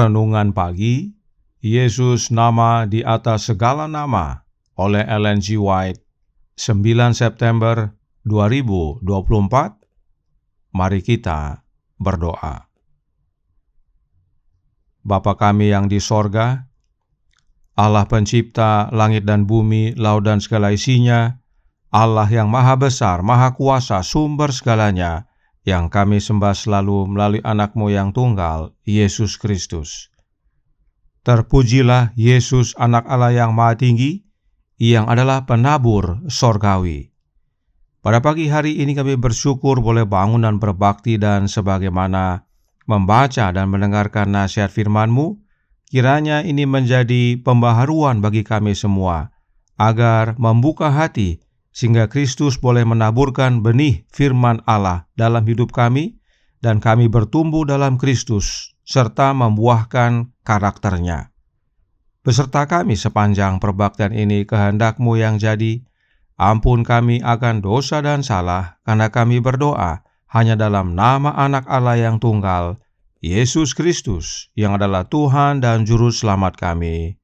Renungan Pagi, Yesus nama di atas segala nama, oleh Ellen G. White, 9 September 2024. Mari kita berdoa. Bapa kami yang di sorga, Allah pencipta langit dan bumi, laut dan segala isinya, Allah yang maha besar, maha kuasa, sumber segalanya, yang kami sembah selalu melalui anak-Mu yang tunggal, Yesus Kristus. Terpujilah Yesus, anak Allah yang maha tinggi, yang adalah penabur sorgawi. Pada pagi hari ini kami bersyukur boleh bangun dan berbakti, dan sebagaimana membaca dan mendengarkan nasihat firman-Mu, kiranya ini menjadi pembaharuan bagi kami semua, agar membuka hati, sehingga Kristus boleh menaburkan benih firman Allah dalam hidup kami, dan kami bertumbuh dalam Kristus, serta membuahkan karakternya. Beserta kami sepanjang perbaktian ini, kehendak-Mu yang jadi. Ampun kami akan dosa dan salah, karena kami berdoa hanya dalam nama anak Allah yang tunggal, Yesus Kristus, yang adalah Tuhan dan Juru Selamat kami.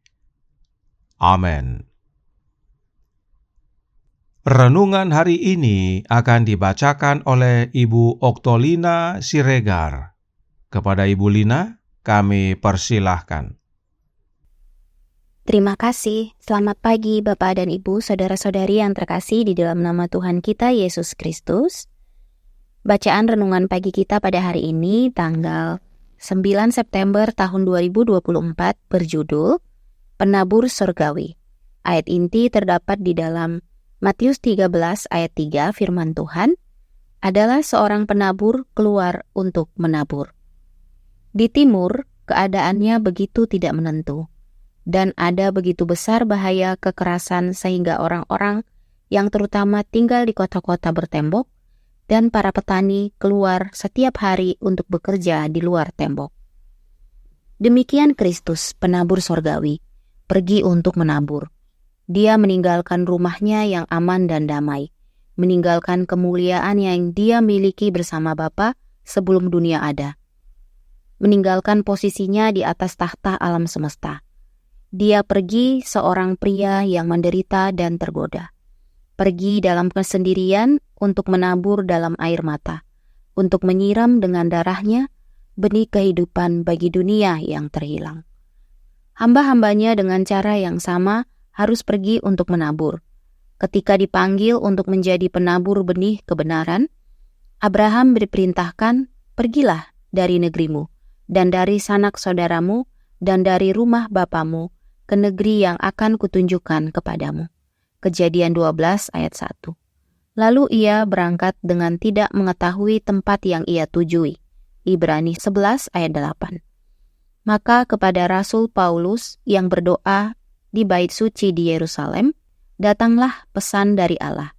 Amin. Renungan hari ini akan dibacakan oleh Ibu Oktolina Siregar. Kepada Ibu Lina, kami persilahkan. Terima kasih. Selamat pagi Bapak dan Ibu, saudara-saudari yang terkasih di dalam nama Tuhan kita Yesus Kristus. Bacaan renungan pagi kita pada hari ini tanggal 9 September tahun 2024 berjudul Penabur Surgawi. Ayat inti terdapat di dalam Matius 13 ayat 3, firman Tuhan adalah seorang penabur keluar untuk menabur. Di timur, keadaannya begitu tidak menentu, dan ada begitu besar bahaya kekerasan sehingga orang-orang yang terutama tinggal di kota-kota bertembok dan para petani keluar setiap hari untuk bekerja di luar tembok. Demikian Kristus, penabur sorgawi, pergi untuk menabur. Dia meninggalkan rumahnya yang aman dan damai, meninggalkan kemuliaan yang dia miliki bersama Bapa sebelum dunia ada, meninggalkan posisinya di atas tahta alam semesta. Dia pergi seorang pria yang menderita dan tergoda, pergi dalam kesendirian untuk menabur dalam air mata, untuk menyiram dengan darahnya benih kehidupan bagi dunia yang terhilang. Hamba-hambanya dengan cara yang sama harus pergi untuk menabur. Ketika dipanggil untuk menjadi penabur benih kebenaran, Abraham diperintahkan, "Pergilah dari negerimu, dan dari sanak saudaramu, dan dari rumah bapamu, ke negeri yang akan kutunjukkan kepadamu." Kejadian 12 ayat 1. Lalu ia berangkat dengan tidak mengetahui tempat yang ia tujui. Ibrani 11 ayat 8. Maka kepada Rasul Paulus yang berdoa di bait suci di Yerusalem, datanglah pesan dari Allah.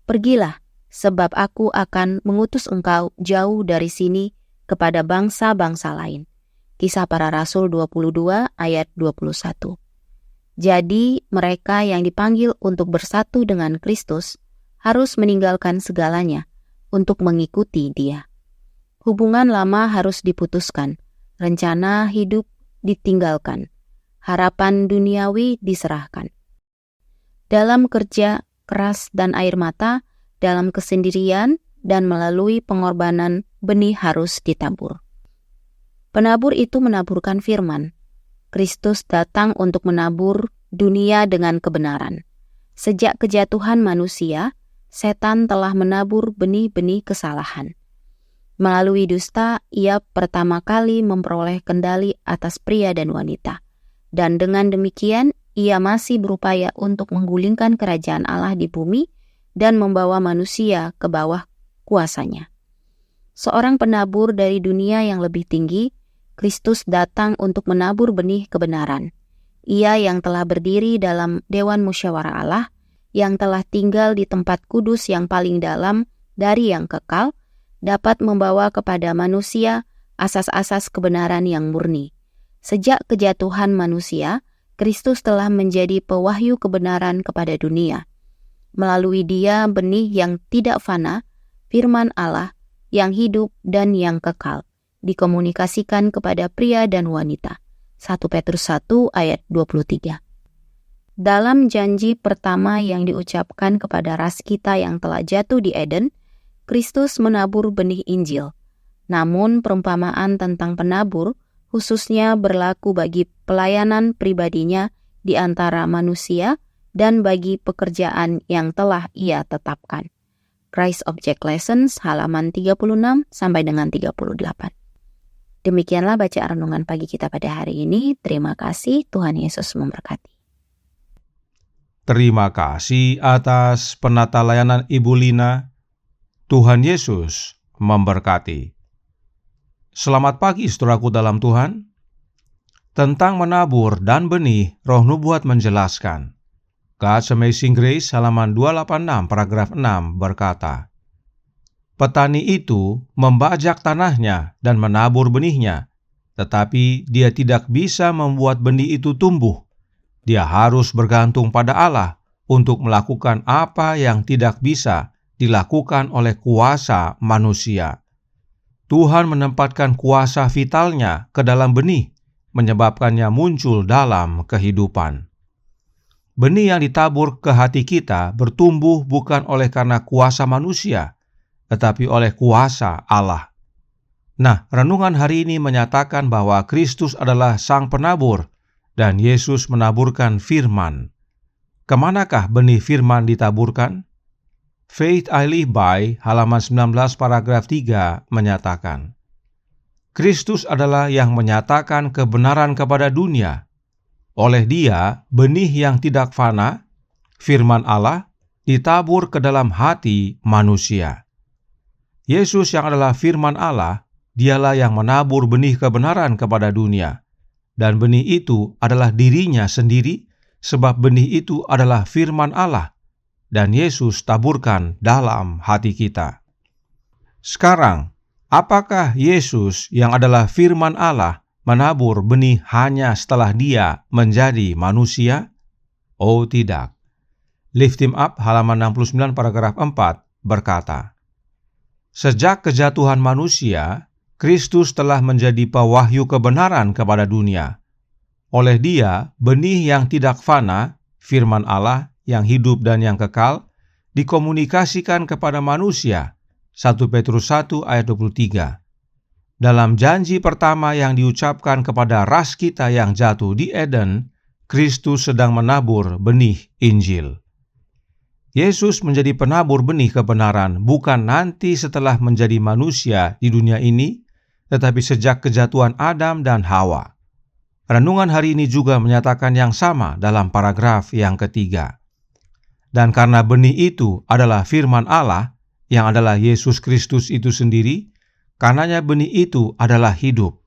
"Pergilah, sebab aku akan mengutus engkau jauh dari sini kepada bangsa-bangsa lain." Kisah Para Rasul 22 ayat 21. Jadi mereka yang dipanggil untuk bersatu dengan Kristus harus meninggalkan segalanya untuk mengikuti Dia. Hubungan lama harus diputuskan, rencana hidup ditinggalkan, harapan duniawi diserahkan. Dalam kerja keras dan air mata, dalam kesendirian dan melalui pengorbanan, benih harus ditabur. Penabur itu menaburkan firman. Kristus datang untuk menabur dunia dengan kebenaran. Sejak kejatuhan manusia, setan telah menabur benih-benih kesalahan. Melalui dusta, ia pertama kali memperoleh kendali atas pria dan wanita. Dan dengan demikian, ia masih berupaya untuk menggulingkan kerajaan Allah di bumi dan membawa manusia ke bawah kuasanya. Seorang penabur dari dunia yang lebih tinggi, Kristus datang untuk menabur benih kebenaran. Ia yang telah berdiri dalam Dewan Musyawarah Allah, yang telah tinggal di tempat kudus yang paling dalam dari yang kekal, dapat membawa kepada manusia asas-asas kebenaran yang murni. Sejak kejatuhan manusia, Kristus telah menjadi pewahyu kebenaran kepada dunia. Melalui Dia, benih yang tidak fana, firman Allah yang hidup dan yang kekal, dikomunikasikan kepada pria dan wanita. 1 Petrus 1 ayat 23. Dalam janji pertama yang diucapkan kepada ras kita yang telah jatuh di Eden, Kristus menabur benih Injil. Namun perumpamaan tentang penabur khususnya berlaku bagi pelayanan pribadinya di antara manusia dan bagi pekerjaan yang telah ia tetapkan. Christ Object Lessons halaman 36 sampai dengan 38. Demikianlah bacaan renungan pagi kita pada hari ini. Terima kasih, Tuhan Yesus memberkati. Terima kasih atas penata layanan Ibu Lina. Tuhan Yesus memberkati. Selamat pagi saudaraku dalam Tuhan. Tentang menabur dan benih, Roh Nubuat menjelaskan. God's Amazing Grace halaman 286 paragraf 6 berkata, petani itu membajak tanahnya dan menabur benihnya, tetapi dia tidak bisa membuat benih itu tumbuh. Dia harus bergantung pada Allah untuk melakukan apa yang tidak bisa dilakukan oleh kuasa manusia. Tuhan menempatkan kuasa vitalnya ke dalam benih, menyebabkannya muncul dalam kehidupan. Benih yang ditabur ke hati kita bertumbuh bukan oleh karena kuasa manusia, tetapi oleh kuasa Allah. Nah, renungan hari ini menyatakan bahwa Kristus adalah Sang Penabur dan Yesus menaburkan firman. Kemanakah benih firman ditaburkan? Faith I Live By halaman 19 paragraf 3 menyatakan, Kristus adalah yang menyatakan kebenaran kepada dunia. Oleh Dia, benih yang tidak fana, firman Allah, ditabur ke dalam hati manusia. Yesus yang adalah firman Allah, Dialah yang menabur benih kebenaran kepada dunia. Dan benih itu adalah dirinya sendiri, sebab benih itu adalah firman Allah. Dan Yesus taburkan dalam hati kita. Sekarang, apakah Yesus yang adalah firman Allah menabur benih hanya setelah Dia menjadi manusia? Oh tidak. Lift Him Up halaman 69 paragraf 4 berkata, sejak kejatuhan manusia, Kristus telah menjadi pewahyu kebenaran kepada dunia. Oleh Dia, benih yang tidak fana, firman Allah, yang hidup dan yang kekal, dikomunikasikan kepada manusia. 1 Petrus 1 ayat 23. Dalam janji pertama yang diucapkan kepada ras kita yang jatuh di Eden, Kristus sedang menabur benih Injil. Yesus menjadi penabur benih kebenaran bukan nanti setelah menjadi manusia di dunia ini, tetapi sejak kejatuhan Adam dan Hawa. Renungan hari ini juga menyatakan yang sama dalam paragraf yang ketiga. Dan karena benih itu adalah firman Allah, yang adalah Yesus Kristus itu sendiri, karenanya benih itu adalah hidup.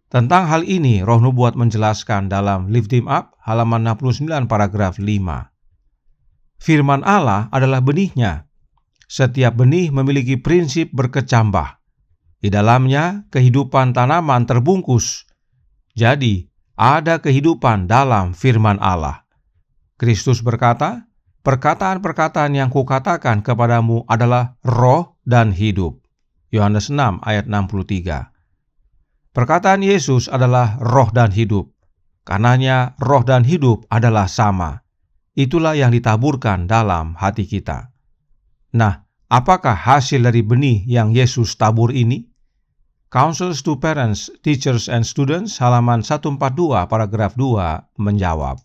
Tentang hal ini, Roh Nubuat menjelaskan dalam Lift Him Up, halaman 69, paragraf 5. Firman Allah adalah benihnya. Setiap benih memiliki prinsip berkecambah. Di dalamnya, kehidupan tanaman terbungkus. Jadi, ada kehidupan dalam firman Allah. Kristus berkata, perkataan-perkataan yang kukatakan kepadamu adalah roh dan hidup. Yohanes 6 ayat 63. Perkataan Yesus adalah roh dan hidup. Karenanya roh dan hidup adalah sama. Itulah yang ditaburkan dalam hati kita. Nah, apakah hasil dari benih yang Yesus tabur ini? Counsels to Parents, Teachers and Students halaman 142 paragraf 2 menjawab.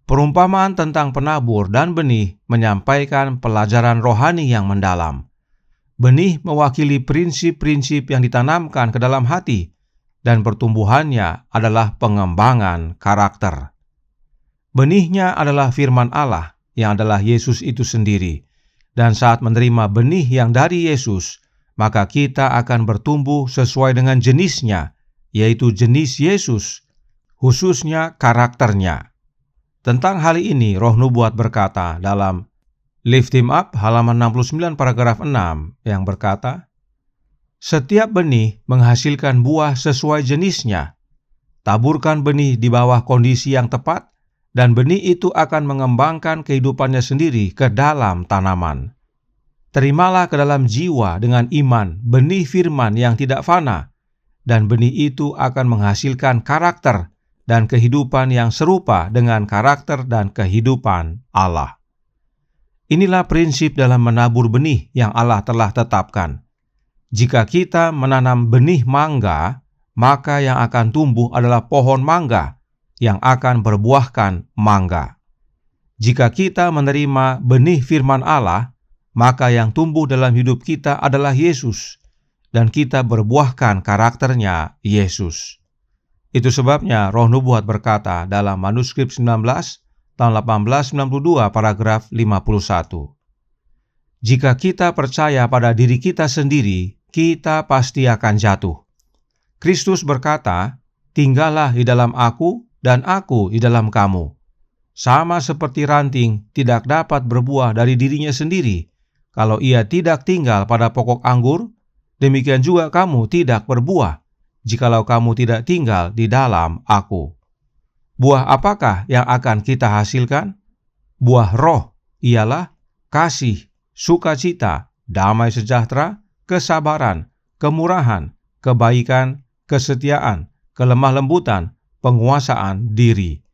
Perumpamaan tentang penabur dan benih menyampaikan pelajaran rohani yang mendalam. Benih mewakili prinsip-prinsip yang ditanamkan ke dalam hati, dan pertumbuhannya adalah pengembangan karakter. Benihnya adalah firman Allah, yang adalah Yesus itu sendiri. Dan saat menerima benih yang dari Yesus, maka kita akan bertumbuh sesuai dengan jenisnya, yaitu jenis Yesus, khususnya karakternya. Tentang hal ini, Roh Nubuat berkata dalam Lift Him Up halaman 69 paragraf 6 yang berkata, setiap benih menghasilkan buah sesuai jenisnya. Taburkan benih di bawah kondisi yang tepat, dan benih itu akan mengembangkan kehidupannya sendiri ke dalam tanaman. Terimalah ke dalam jiwa dengan iman benih firman yang tidak fana, dan benih itu akan menghasilkan karakter dan kehidupan yang serupa dengan karakter dan kehidupan Allah. Inilah prinsip dalam menabur benih yang Allah telah tetapkan. Jika kita menanam benih mangga, maka yang akan tumbuh adalah pohon mangga yang akan berbuahkan mangga. Jika kita menerima benih firman Allah, maka yang tumbuh dalam hidup kita adalah Yesus, dan kita berbuahkan karakternya Yesus. Itu sebabnya Roh Nubuat berkata dalam manuskrip 19 tahun 1892 paragraf 51. Jika kita percaya pada diri kita sendiri, kita pasti akan jatuh. Kristus berkata, "Tinggallah di dalam aku dan aku di dalam kamu." Sama seperti ranting tidak dapat berbuah dari dirinya sendiri kalau ia tidak tinggal pada pokok anggur, demikian juga kamu tidak berbuah jikalau kamu tidak tinggal di dalam aku. Buah apakah yang akan kita hasilkan? Buah roh ialah kasih, sukacita, damai sejahtera, kesabaran, kemurahan, kebaikan, kesetiaan, kelemah lembutan, penguasaan diri.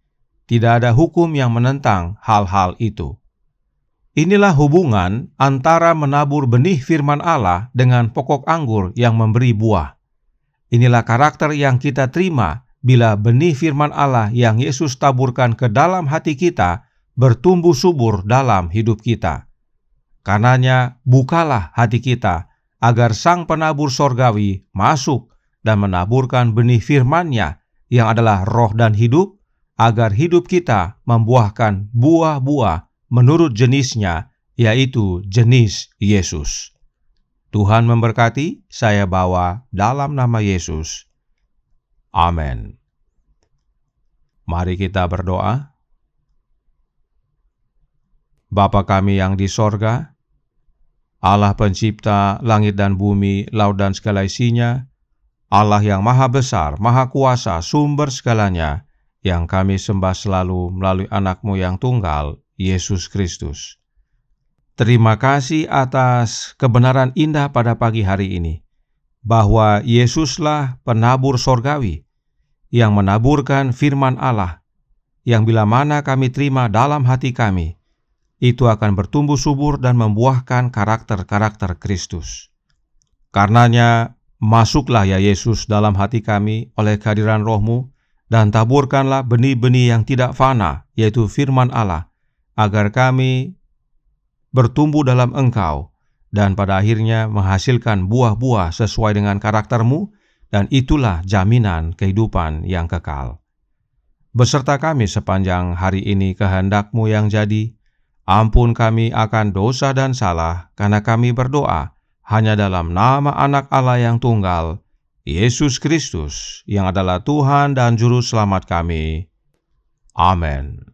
Tidak ada hukum yang menentang hal-hal itu. Inilah hubungan antara menabur benih firman Allah dengan pokok anggur yang memberi buah. Inilah karakter yang kita terima bila benih firman Allah yang Yesus taburkan ke dalam hati kita bertumbuh subur dalam hidup kita. Karenanya, bukalah hati kita agar Sang Penabur Sorgawi masuk dan menaburkan benih firman-Nya yang adalah roh dan hidup, agar hidup kita membuahkan buah-buah menurut jenisnya, yaitu jenis Yesus. Tuhan memberkati, saya bawa dalam nama Yesus. Amin. Mari kita berdoa. Bapa kami yang di sorga, Allah pencipta langit dan bumi, laut dan segala isinya, Allah yang maha besar, maha kuasa, sumber segalanya, yang kami sembah selalu melalui anak-Mu yang tunggal, Yesus Kristus. Terima kasih atas kebenaran indah pada pagi hari ini, bahwa Yesuslah penabur sorgawi, yang menaburkan firman Allah, yang bila mana kami terima dalam hati kami, itu akan bertumbuh subur dan membuahkan karakter-karakter Kristus. Karenanya, masuklah ya Yesus dalam hati kami oleh kehadiran Roh-Mu, dan taburkanlah benih-benih yang tidak fana, yaitu firman Allah, agar kami bertumbuh dalam Engkau, dan pada akhirnya menghasilkan buah-buah sesuai dengan karakter-Mu, dan itulah jaminan kehidupan yang kekal. Beserta kami sepanjang hari ini kehendak-Mu yang jadi, ampun kami akan dosa dan salah, karena kami berdoa hanya dalam nama Anak Allah yang tunggal, Yesus Kristus, yang adalah Tuhan dan Juru Selamat kami. Amin.